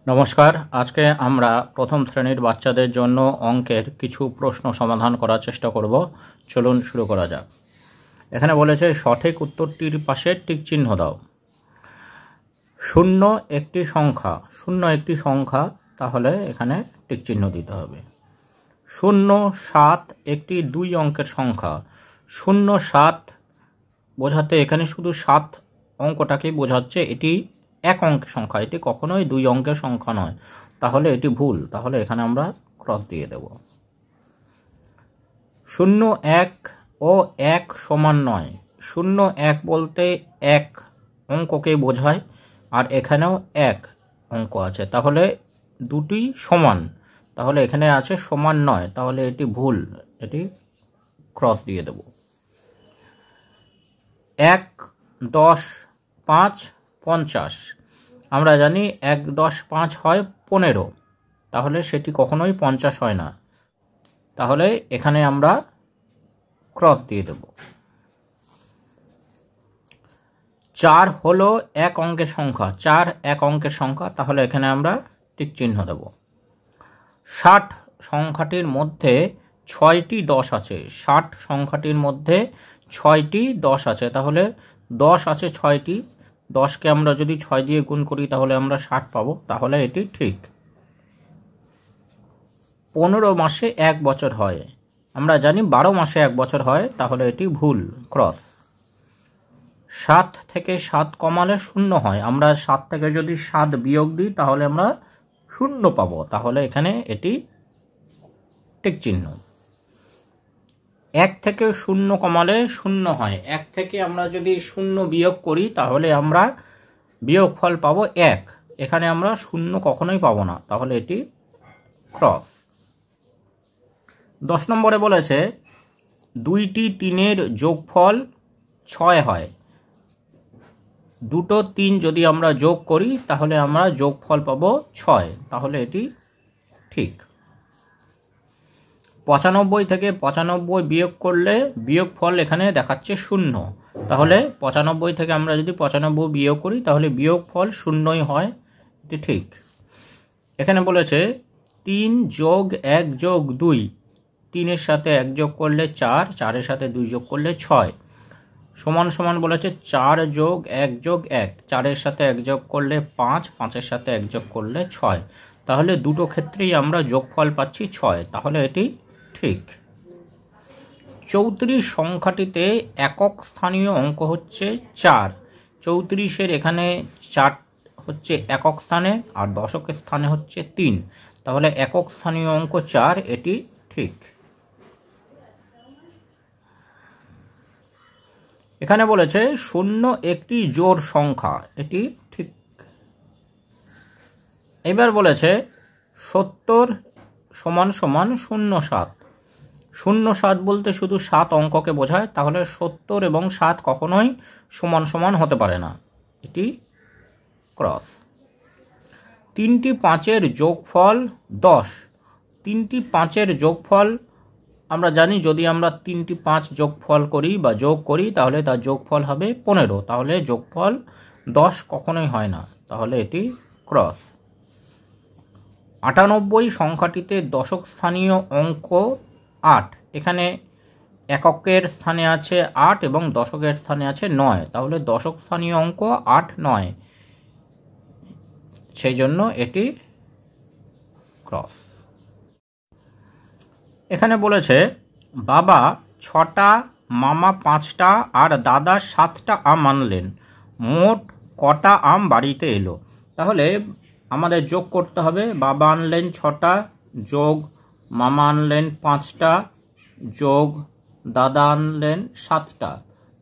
নমস্কার। আজকে আমরা প্রথম শ্রেণীর বাচ্চাদের জন্য অঙ্কের কিছু প্রশ্ন সমাধান করার চেষ্টা করব। চলুন শুরু করা যাক। এখানে বলেছে সঠিক উত্তরটির পাশে টিক চিহ্ন দাও। শূন্য একটি সংখ্যা, তাহলে এখানে টিক চিহ্ন দিতে হবে। 07 একটি 2 অঙ্কের সংখ্যা। 07 বোঝাতে এখানে শুধু 7 অঙ্কটাকেই বোঝাচ্ছে, এটি এক অঙ্কের সংখ্যা, এটি কখনোই 2 অঙ্কের সংখ্যা নয়, তাহলে এটি ভুল। তাহলে এখানে আমরা ক্রস দিয়ে দেব। 01 ও 1 সমান নয়। 01 বলতে এক অঙ্ককে বোঝায়, আর এখানেও এক অঙ্ক আছে, তাহলে দুটি সমান, তাহলে এখানে আছে সমান নয়, তাহলে এটি ভুল, এটি ক্রস দিয়ে দেব। 1 10 5 50, আমরা জানি 1 10 5 হয় 15, তাহলে সেটি কখনোই 50 হয় না, তাহলে এখানে আমরা ক্রস দিয়ে দেব। 4 হলো এক অঙ্কের সংখ্যা, 4 এক অঙ্কের সংখ্যা, তাহলে এখানে আমরা টিক চিহ্ন দেব। 60 সংখ্যাটির মধ্যে 6টি 10 আছে। 60 সংখ্যাটির মধ্যে 6টি 10 আছে, তাহলে 10 আছে 6টি, 10কে আমরা যদি 6 দিয়ে গুণ করি তাহলে আমরা 60 পাবো, তাহলে এটি ঠিক। 15 মাসে 1 বছর হয়, আমরা জানি 12 মাসে 1 বছর হয়, তাহলে এটি ভুল, ক্রস। 7 থেকে 7 কমালে 0 হয়, আমরা 7 থেকে যদি 7 বিয়োগ দিই তাহলে আমরা 0 পাবো, তাহলে এখানে এটি টিক চিহ্ন। 1 থেকে 0 কমালে 0 হয়, 1 থেকে আমরা যদি 0 বিয়োগ করি তাহলে আমরা বিয়োগফল পাবো 1, এখানে আমরা 0 কখনোই পাবো না, তাহলে এটি ক্রস। 10 নম্বরে বলেছে 2টি 3-এর যোগফল 6 হয়। দুটো 3 যদি আমরা যোগ করি তাহলে আমরা যোগফল পাবো 6, তাহলে এটি ঠিক। 95 থেকে 95 বিয়োগ করলে বিয়োগফল এখানে দেখাচ্ছে 0, তাহলে 95 থেকে আমরা যদি 95 বিয়োগ করি তাহলে বিয়োগফল 0ই হয়, এটি ঠিক। এখানে বলেছে 3 যোগ 1 যোগ 2, 3-এর সাথে 1 যোগ করলে 4, 4-এর সাথে 2 যোগ করলে 6, সমান সমান বলেছে 4 যোগ 1 যোগ 1, 4-এর সাথে 1 যোগ করলে 5, 5-এর সাথে 1 যোগ করলে 6, তাহলে দুটো ক্ষেত্রেই আমরা যোগফল পাচ্ছি 6, তাহলে এটি ঠিক। 34 সংখ্যাটিতে একক স্থানীয় অঙ্ক হচ্ছে 4। 34-এর এখানে 4 হচ্ছে একক স্থানে, আর দশকের স্থানে হচ্ছে 3, তাহলে একক স্থানীয় অঙ্ক 4, এটি ঠিক। এখানে বলেছে 0 একটি জোড় সংখ্যা, এটি ঠিক। এবার বলেছে 70 সমান সমান 07। 07 বলতে শুধু 7 অঙ্ককে বোঝায়, তাহলে 70 এবং 7 কখনোই সমান সমান হতে পারে না, এটি ক্রস। 3টি 5-এর যোগফল 10। 3টি 5-এর যোগফল আমরা জানি, যদি আমরা 3টি 5 যোগফল করি বা যোগ করি তাহলে তার যোগফল হবে 15, তাহলে যোগফল 10 কখনোই হয় না, তাহলে এটি ক্রস। 98 সংখ্যাটিতে দশক স্থানীয় অঙ্ক 8, এখানে এককের স্থানে আছে 8 এবং দশকের স্থানে আছে 9, তাহলে দশক স্থানীয় অঙ্ক 8 9, সেই জন্য এটি ক্রস। এখানে বলেছে বাবা 6টা, মামা 5টা আর দাদা 7টা আম আনলেন, মোট কটা আম বাড়িতে এলো? তাহলে আমাদের যোগ করতে হবে। বাবা আনলেন 6টা যোগ মামা আনলেন 5টা যোগ দাদা আনলেন 7টা,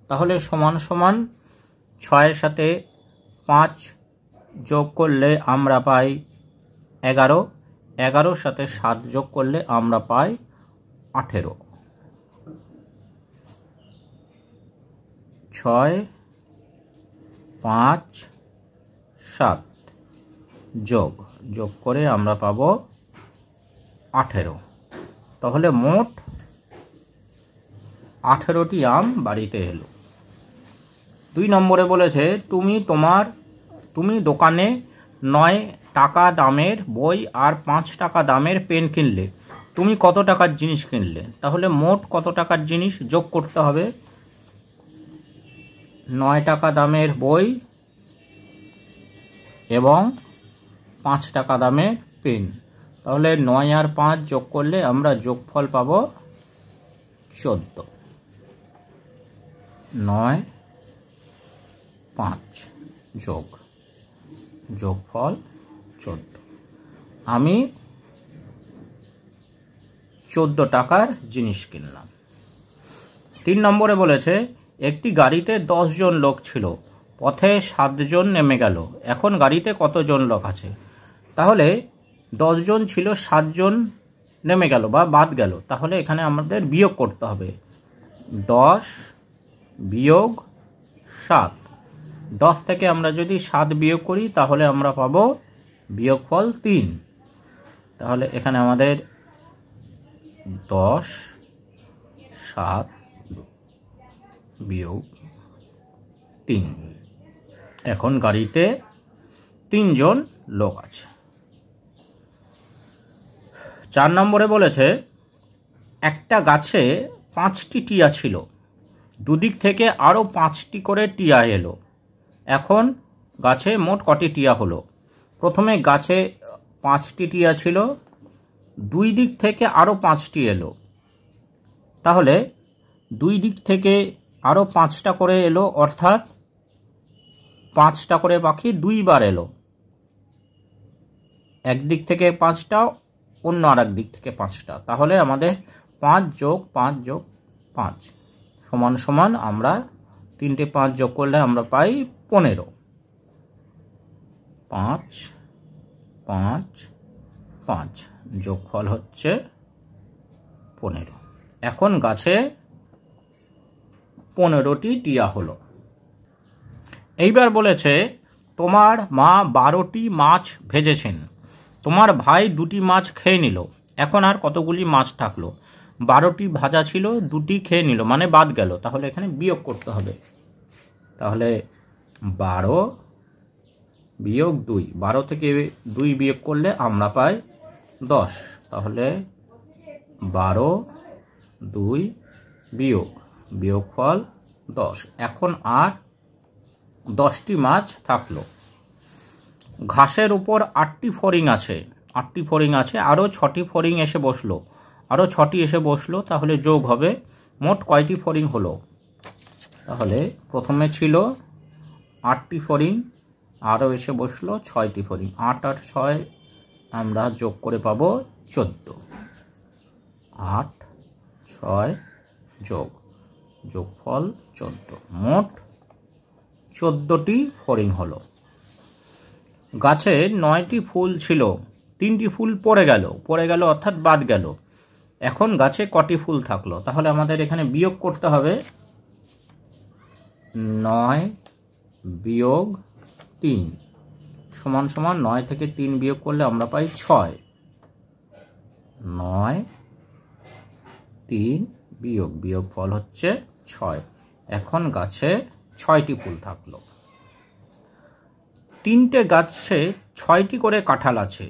তাহলে সমান সমান 6-এর সাথে 5 যোগ করলে আমরা পাই 11, 11-র সাথে 7 যোগ করলে আমরা পাই 18। 6 5 7 যোগ করে আমরা পাবো 18, তাহলে মোট 18টি আম বাড়িতে এলো। 2 নম্বরে বলেছে তুমি দোকানে 9 টাকা দামের বই আর 5 টাকা দামের পেন কিনলে, তুমি কত টাকার জিনিস কিনলে? তাহলে মোট কত টাকার জিনিস যোগ করতে হবে? 9 টাকা দামের বই এবং 5 টাকা দামের পেন। তাহলে 9 আর 5 যোগ করলে আমরা যোগফল পাব 14। 9 5 যোগফল 14। আমি 14 টাকার জিনিস কিনলাম। 3 নম্বরে বলেছে একটি গাড়িতে 10 জন লোক ছিল, পথে 7 জন নেমে গেল, এখন গাড়িতে কতজন লোক আছে? তাহলে 10 জন ছিল, 7 জন নেমে গেল বা বাদ গেল, তাহলে এখানে আমাদের বিয়োগ করতে হবে। 10 বিয়োগ 7, 10 থেকে আমরা যদি 7 বিয়োগ করি তাহলে আমরা পাবো বিয়োগফল 3। তাহলে এখানে আমাদের 10 7 বিয়োগ 3, এখন গাড়িতে 3 জন লোক আছে। 4 নম্বরে বলেছে একটা গাছে 5টি টিয়া ছিল, দুদিক থেকে আরও 5টি করে টিয়া এলো, এখন গাছে মোট কটি টিয়া হলো? প্রথমে গাছে 5টি টিয়া ছিল, দুই দিক থেকে আরও 5টি এলো, তাহলে দুই দিক থেকে আরও 5টা করে এলো, অর্থাৎ 5টা করে পাখি 2 বার এলো। একদিক থেকে 5টা, অন্য আর এক দিক থেকে 5টা, তাহলে আমাদের 5 যোগ 5 যোগ 5 সমান সমান আমরা 3টে 5 যোগ করলে আমরা পাই 15। 5 5 5 যোগফল হচ্ছে 15। এখন গাছে 15টি টিয়া হলো। এইবার বলেছে তোমার মা 12টি মাছ ভেজেছেন, তোমার ভাই 2টি মাছ খেয়ে নিল, এখন আর কতগুলি মাছ থাকলো? 12টি ভাজা ছিল, 2টি খেয়ে নিল, মানে বাদ গেল, তাহলে এখানে বিয়োগ করতে হবে। তাহলে 12 বিয়োগ 2, 12 থেকে 2 বিয়োগ করলে আমরা পাই 10, তাহলে 12 2 বিয়োগফল 10। এখন আর 10টি মাছ থাকলো। ঘাসের উপর 8টি ফড়িং আছে, 8টি ফড়িং আছে, আরও 6টি ফড়িং এসে বসলো, আরও 6টি এসে বসলো, তাহলে যোগ হবে মোট কয়টি ফড়িং হলো? তাহলে প্রথমে ছিল 8টি ফড়িং, আরও এসে বসলো 6টি ফড়িং, 8 আর 6 আমরা যোগ করে পাবো 14। 8 6 যোগফল 14, মোট 14টি ফড়িং হলো। গাছে 9টি ফুল ছিল, 3টি ফুল পড়ে গেল অর্থাৎ বাদ গেল, এখন গাছে কটি ফুল থাকলো? তাহলে আমাদের এখানে বিয়োগ করতে হবে। 9 বিয়োগ 3 সমান সমান 9 থেকে 3 বিয়োগ করলে আমরা পাই 6। 9 3 বিয়োগফল হচ্ছে 6। এখন গাছে 6টি ফুল থাকলো। 3টে গাছে 6টি করে কাঁঠাল আছে,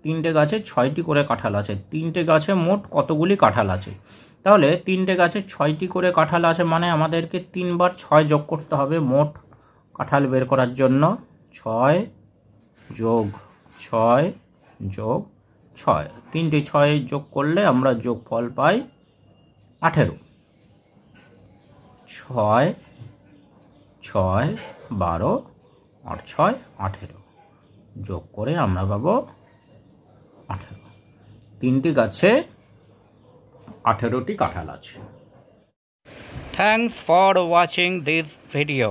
3টে গাছে 6টি করে কাঁঠাল আছে, 3টে গাছে মোট কতগুলি কাঁঠাল আছে? তাহলে 3টে গাছে 6টি করে কাঁঠাল আছে, মানে আমাদেরকে 3 বার 6 যোগ করতে হবে মোট কাঁঠাল বের করার জন্য। 6 যোগ 6 যোগ 6, 3টে 6 যোগ করলে আমরা যোগফল পাই 18। 6 6 12 আর 6 18 যোগ করে আমরা পাবো 18। 3টি গাছে 18টি কাঁঠাল আছে। Thanks for watching this video.